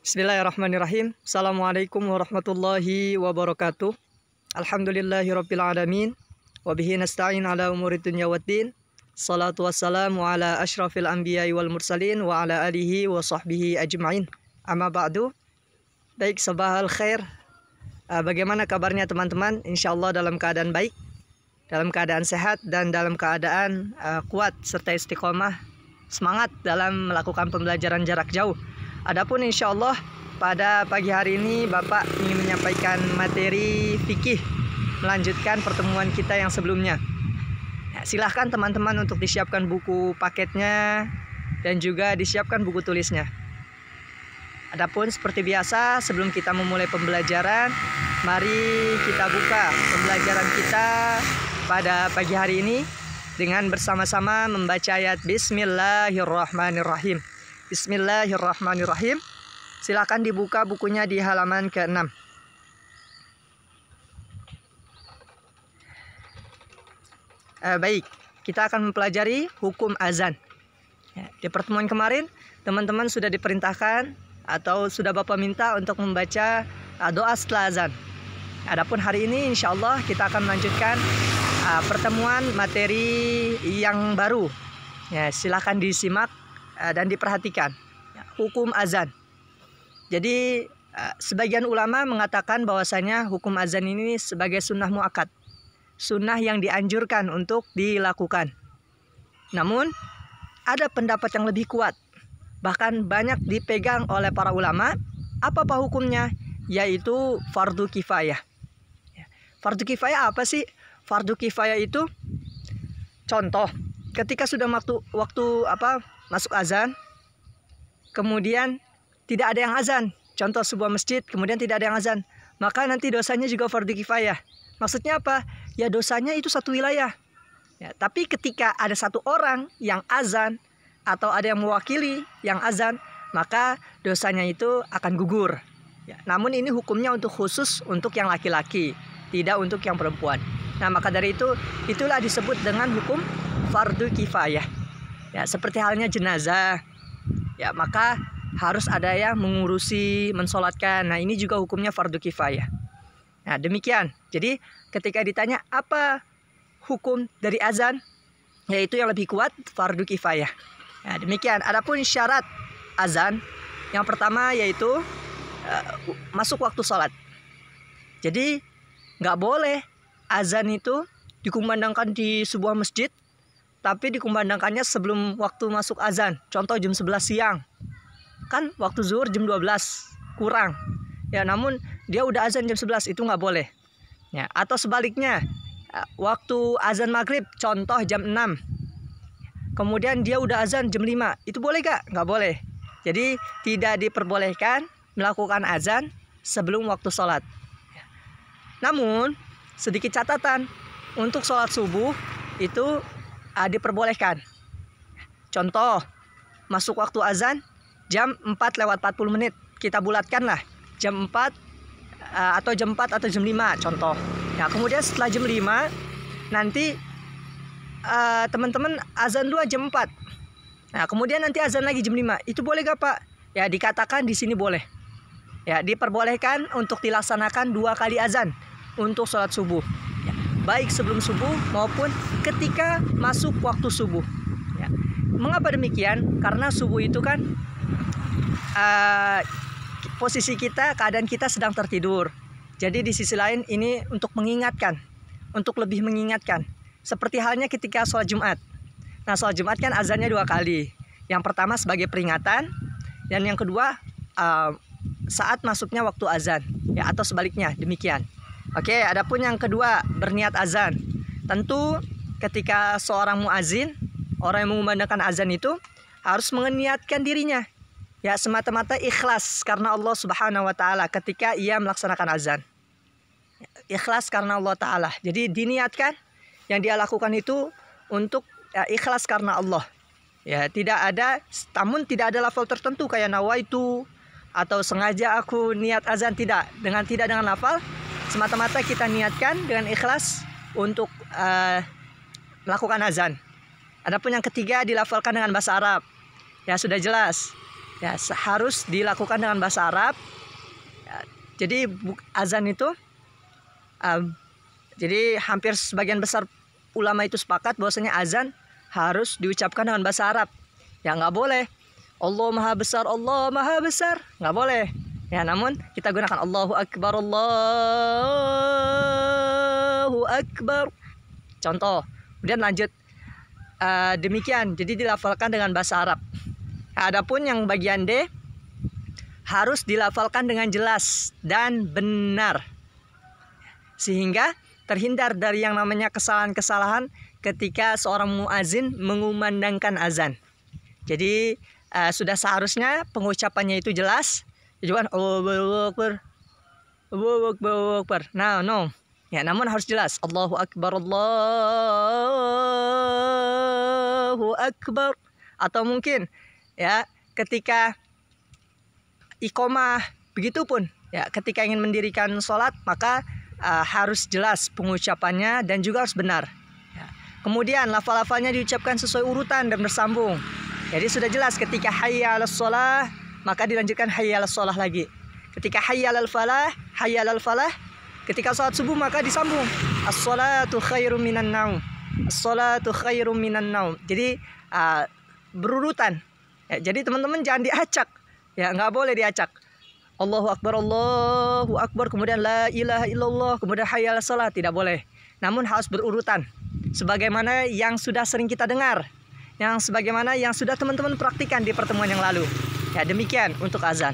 Bismillahirrahmanirrahim. Assalamualaikum warahmatullahi wabarakatuh. Alhamdulillahirabbil alamin. Wa bihi nasta'in ala umuri dunya waddin. Salatu wassalamu ala asyrafil anbiya'i wal mursalin wa ala alihi wa sahbihi ajma'in. Amma ba'du. Baik, sabahal khair. Bagaimana kabarnya teman-teman? Insyaallah dalam keadaan baik, dalam keadaan sehat, dan dalam keadaan kuat serta istiqomah, semangat dalam melakukan pembelajaran jarak jauh. Adapun insya Allah pada pagi hari ini Bapak ingin menyampaikan materi fikih, melanjutkan pertemuan kita yang sebelumnya. Nah, silahkan teman-teman untuk disiapkan buku paketnya dan juga disiapkan buku tulisnya. Adapun seperti biasa, sebelum kita memulai pembelajaran, mari kita buka pembelajaran kita pada pagi hari ini dengan bersama-sama membaca ayat Bismillahirrahmanirrahim. Bismillahirrahmanirrahim. Silakan dibuka bukunya di halaman ke-6. Baik, kita akan mempelajari hukum azan. Di pertemuan kemarin, teman-teman sudah diperintahkan atau sudah Bapak minta untuk membaca doa setelah azan. Adapun hari ini insya Allah kita akan melanjutkan pertemuan materi yang baru. Silakan disimak dan diperhatikan hukum azan. Jadi sebagian ulama mengatakan bahwasanya hukum azan ini sebagai sunnah muakkad, sunnah yang dianjurkan untuk dilakukan. Namun ada pendapat yang lebih kuat, bahkan banyak dipegang oleh para ulama. Apa hukumnya? Yaitu fardu kifayah. Fardu kifayah apa sih? Fardu kifayah itu contoh ketika sudah waktu masuk azan, kemudian tidak ada yang azan, contoh sebuah masjid kemudian tidak ada yang azan, maka nanti dosanya juga fardu kifayah. Maksudnya apa? Ya dosanya itu satu wilayah. Tapi ketika ada satu orang yang azan atau ada yang mewakili yang azan, maka dosanya itu akan gugur. Namun ini hukumnya untuk khusus untuk yang laki-laki, tidak untuk yang perempuan. Nah, maka dari itu, itulah disebut dengan hukum fardu kifayah. Seperti halnya jenazah, maka harus ada yang mengurusi, mensolatkan. Nah, ini juga hukumnya fardu kifayah. Nah, demikian. Jadi, ketika ditanya apa hukum dari azan, yaitu yang lebih kuat fardu kifayah. Nah, demikian. Adapun syarat azan, yang pertama yaitu masuk waktu sholat. Jadi, nggak boleh azan itu dikumandangkan di sebuah masjid, tapi dikumandangkannya sebelum waktu masuk azan. Contoh jam 11 siang. Kan waktu zuhur jam 12 kurang. Namun dia udah azan jam 11, itu nggak boleh. Atau sebaliknya, waktu azan maghrib contoh jam 6. Kemudian dia udah azan jam 5. Itu boleh gak? Nggak boleh. Jadi tidak diperbolehkan melakukan azan sebelum waktu sholat. Namun sedikit catatan, untuk sholat subuh itu diperbolehkan. Contoh, masuk waktu azan jam 4:40. Kita bulatkanlah jam 4 atau jam 4 atau jam 5 contoh. Kemudian setelah jam 5 nanti teman-teman azan dua jam 4. Kemudian nanti azan lagi jam 5. Itu boleh gak, Pak? Dikatakan di sini boleh. Diperbolehkan untuk dilaksanakan 2 kali azan untuk sholat subuh. Baik sebelum subuh maupun ketika masuk waktu subuh. Mengapa demikian? Karena subuh itu kan posisi kita, keadaan kita sedang tertidur. Jadi di sisi lain ini untuk mengingatkan, untuk lebih mengingatkan. Seperti halnya ketika sholat Jumat. Nah, sholat Jumat kan azannya 2 kali. Yang pertama sebagai peringatan, dan yang kedua saat masuknya waktu azan, atau sebaliknya demikian. Oke, adapun yang kedua berniat azan. Tentu ketika seorang muazin, orang yang mengumandangkan azan itu harus meniatkan dirinya, semata-mata ikhlas karena Allah Subhanahu wa taala ketika ia melaksanakan azan. Ikhlas karena Allah taala. Jadi diniatkan yang dia lakukan itu untuk ikhlas karena Allah. Namun tidak ada lafal tertentu kayak nawaitu atau sengaja aku niat azan, tidak dengan lafal. Semata-mata kita niatkan dengan ikhlas untuk melakukan azan. Adapun yang ketiga dilafalkan dengan bahasa Arab. Sudah jelas. ya harus dilakukan dengan bahasa Arab. Ya, jadi azan itu jadi hampir sebagian besar ulama itu sepakat bahwasanya azan harus diucapkan dengan bahasa Arab. Ya nggak boleh Allah Maha Besar, Allah Maha Besar, nggak boleh. Ya namun kita gunakan Allahu Akbar, Allahu Akbar. Contoh. Kemudian lanjut demikian. Jadi dilafalkan dengan bahasa Arab. Adapun yang bagian D harus dilafalkan dengan jelas dan benar, sehingga terhindar dari yang namanya kesalahan-kesalahan ketika seorang muazin mengumandangkan azan. Jadi sudah seharusnya pengucapannya itu jelas. Jadi Allahu Akbar, Allahu Akbar, Allahu Akbar. Nah, no. Ya, namun harus jelas. Allahu Akbar, Allahu Akbar. Atau mungkin ya ketika iqomah, begitupun ya ketika ingin mendirikan sholat maka harus jelas pengucapannya dan juga harus benar ya. Kemudian lafal-lafalnya diucapkan sesuai urutan dan bersambung. Jadi sudah jelas ketika hayya 'alas shalah maka dilanjutkan hayya 'alas shalah lagi. Ketika hayya 'alal falah, hayya 'alal falah. Ketika sholat subuh maka disambung as-shalatu khairum minan naum, as-shalatu khairum minan naum. Jadi berurutan. Ya, jadi teman-teman jangan diacak, ya nggak boleh diacak. Allahu Akbar, Allahu Akbar, kemudian la ilaha illallah, kemudian hayya 'alas shalah, tidak boleh. Namun harus berurutan, sebagaimana yang sudah sering kita dengar, sebagaimana yang sudah teman-teman praktikan di pertemuan yang lalu. Ya demikian untuk azan.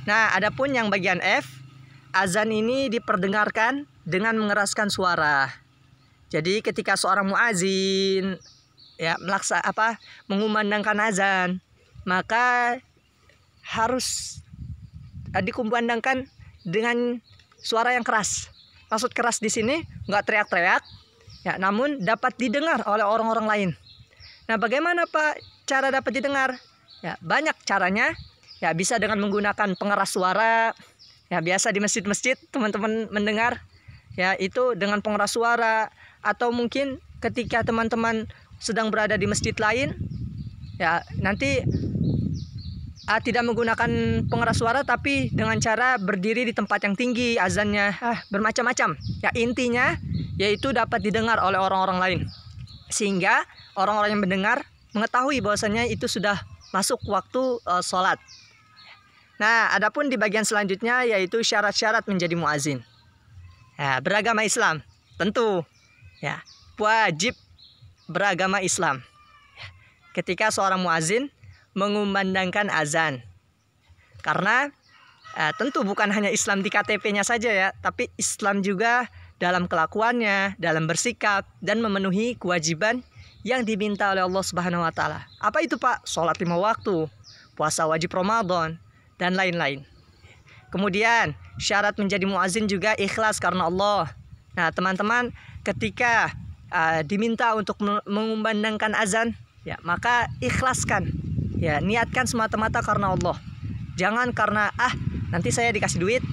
Nah, adapun yang bagian F, azan ini diperdengarkan dengan mengeraskan suara. Jadi ketika seorang muazin ya mengumandangkan azan, maka harus dikumandangkan dengan suara yang keras. Maksud keras di sini nggak teriak-teriak, ya, namun dapat didengar oleh orang-orang lain. Nah, bagaimana Pak cara dapat didengar? Ya, banyak caranya. Ya, bisa dengan menggunakan pengeras suara. Ya, biasa di masjid-masjid teman-teman mendengar. Ya, itu dengan pengeras suara. Atau mungkin ketika teman-teman sedang berada di masjid lain, ya nanti tidak menggunakan pengeras suara tapi dengan cara berdiri di tempat yang tinggi azannya, bermacam-macam. Ya intinya yaitu dapat didengar oleh orang-orang lain, sehingga orang-orang yang mendengar mengetahui bahwasanya itu sudah masuk waktu sholat. Nah, adapun di bagian selanjutnya yaitu syarat-syarat menjadi muazin. Ya, beragama Islam tentu ya wajib beragama Islam. Ketika seorang muazin mengumandangkan azan, karena tentu bukan hanya Islam di KTP-nya saja ya, tapi Islam juga dalam kelakuannya, dalam bersikap dan memenuhi kewajiban yang diminta oleh Allah Subhanahu wa taala. Apa itu, Pak? Sholat 5 waktu, puasa wajib Ramadan dan lain-lain. Kemudian syarat menjadi muazin juga ikhlas karena Allah. Nah, teman-teman, ketika diminta untuk mengumandangkan azan, ya maka ikhlaskan, ya niatkan semata-mata karena Allah. Jangan karena nanti saya dikasih duit,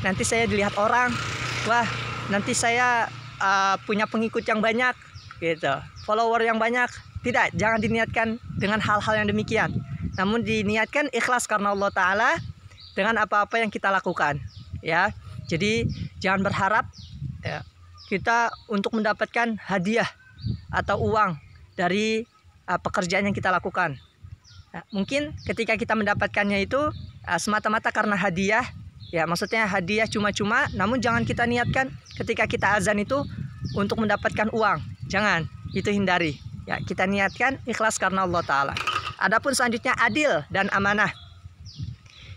nanti saya dilihat orang, nanti saya punya pengikut yang banyak, gitu, follower yang banyak. Tidak, jangan diniatkan dengan hal-hal yang demikian. Namun diniatkan ikhlas karena Allah Ta'ala dengan apa-apa yang kita lakukan, ya. Jadi jangan berharap ya kita untuk mendapatkan hadiah atau uang dari pekerjaan yang kita lakukan. Nah, mungkin ketika kita mendapatkannya itu semata-mata karena hadiah, ya maksudnya hadiah cuma-cuma, namun jangan kita niatkan ketika kita azan itu untuk mendapatkan uang. Jangan, itu hindari. Ya, kita niatkan ikhlas karena Allah Ta'ala. Adapun selanjutnya adil dan amanah.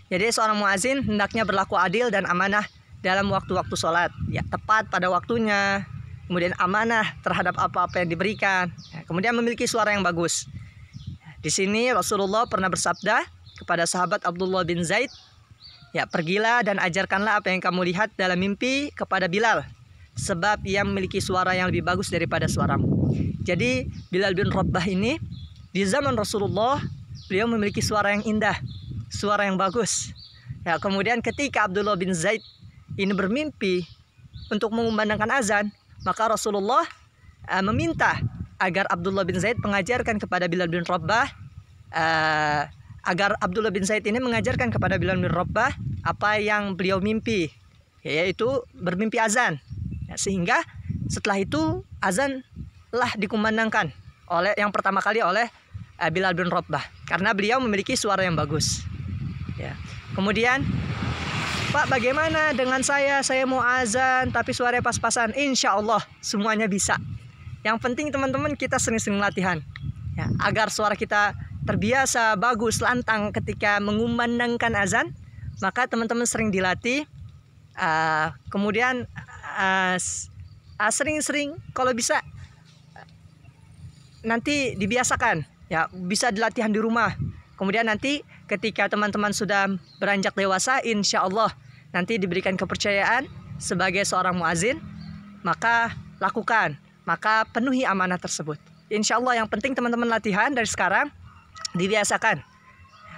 Jadi seorang muazin hendaknya berlaku adil dan amanah dalam waktu-waktu sholat, ya tepat pada waktunya, kemudian amanah terhadap apa-apa yang diberikan, ya, kemudian memiliki suara yang bagus. Di sini Rasulullah pernah bersabda kepada sahabat Abdullah bin Zaid, ya pergilah dan ajarkanlah apa yang kamu lihat dalam mimpi kepada Bilal, sebab ia memiliki suara yang lebih bagus daripada suaramu. Jadi Bilal bin Rabah ini di zaman Rasulullah beliau memiliki suara yang indah, suara yang bagus. Ya, kemudian ketika Abdullah bin Zaid ini bermimpi untuk mengumandangkan azan, maka Rasulullah meminta agar Abdullah bin Zaid mengajarkan kepada Bilal bin Rabah agar Abdullah bin Zaid ini mengajarkan kepada Bilal bin Rabah apa yang beliau mimpi, yaitu bermimpi azan. Ya, sehingga setelah itu azan lah dikumandangkan oleh yang pertama kali oleh Bilal bin Rabah karena beliau memiliki suara yang bagus. Ya. Kemudian, Pak, bagaimana dengan saya? Saya mau azan tapi suaranya pas-pasan. Insya Allah semuanya bisa. Yang penting teman-teman kita sering-sering latihan, ya, agar suara kita terbiasa, bagus, lantang ketika mengumandangkan azan. Maka teman-teman sering dilatih. Kemudian sering-sering kalau bisa nanti dibiasakan, ya, bisa dilatihan di rumah. Kemudian nanti ketika teman-teman sudah beranjak dewasa, insya Allah nanti diberikan kepercayaan sebagai seorang muazin, maka lakukan, maka penuhi amanah tersebut. Insya Allah yang penting teman-teman latihan dari sekarang, dibiasakan.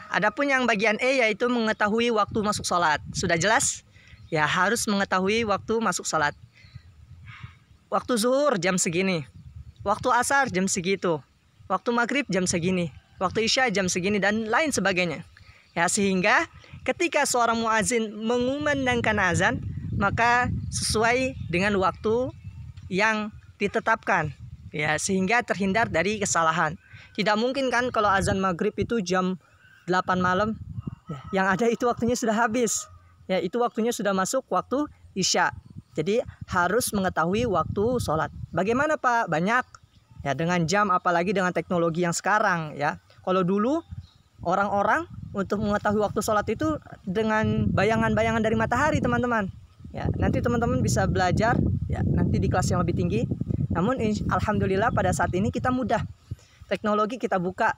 Adapun yang bagian E yaitu mengetahui waktu masuk sholat. Sudah jelas? Ya, harus mengetahui waktu masuk sholat. Waktu zuhur jam segini, waktu asar jam segitu, waktu maghrib jam segini, waktu isya jam segini, dan lain sebagainya. Ya, sehingga ketika seorang muazin mengumandangkan azan, maka sesuai dengan waktu yang ditetapkan, ya, sehingga terhindar dari kesalahan. Tidak mungkin kan kalau azan maghrib itu jam 8 malam, ya, yang ada itu waktunya sudah habis, ya, itu waktunya sudah masuk waktu isya. Jadi harus mengetahui waktu sholat. Bagaimana Pak? Banyak, ya, dengan jam, apalagi dengan teknologi yang sekarang, ya. Kalau dulu orang-orang untuk mengetahui waktu sholat itu dengan bayangan-bayangan dari matahari, teman-teman. Ya, nanti teman-teman bisa belajar, ya, nanti di kelas yang lebih tinggi. Namun alhamdulillah pada saat ini kita mudah. Teknologi kita buka,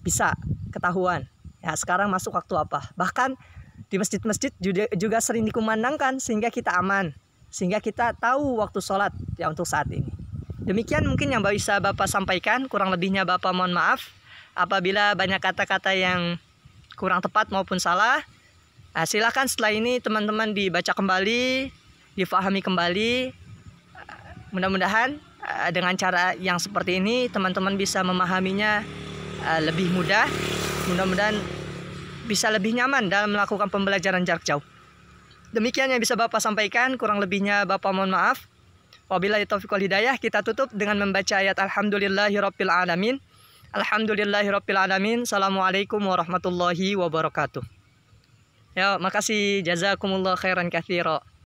bisa ketahuan. Ya, sekarang masuk waktu apa. Bahkan di masjid-masjid juga sering dikumandangkan sehingga kita aman, sehingga kita tahu waktu sholat, ya, untuk saat ini. Demikian mungkin yang bisa Bapak sampaikan. Kurang lebihnya Bapak mohon maaf apabila banyak kata-kata yang kurang tepat maupun salah. Nah, silakan setelah ini teman-teman dibaca kembali, difahami kembali. Mudah-mudahan dengan cara yang seperti ini teman-teman bisa memahaminya lebih mudah. Mudah-mudahan bisa lebih nyaman dalam melakukan pembelajaran jarak jauh. Demikian yang bisa Bapak sampaikan. Kurang lebihnya Bapak mohon maaf. Wabillahi taufiq wal hidayah. Kita tutup dengan membaca ayat Alhamdulillahirabbil alamin. Alhamdulillahirabbil alamin. Assalamualaikum warahmatullahi wabarakatuh. Ya, makasih. Jazakumullah khairan katsira.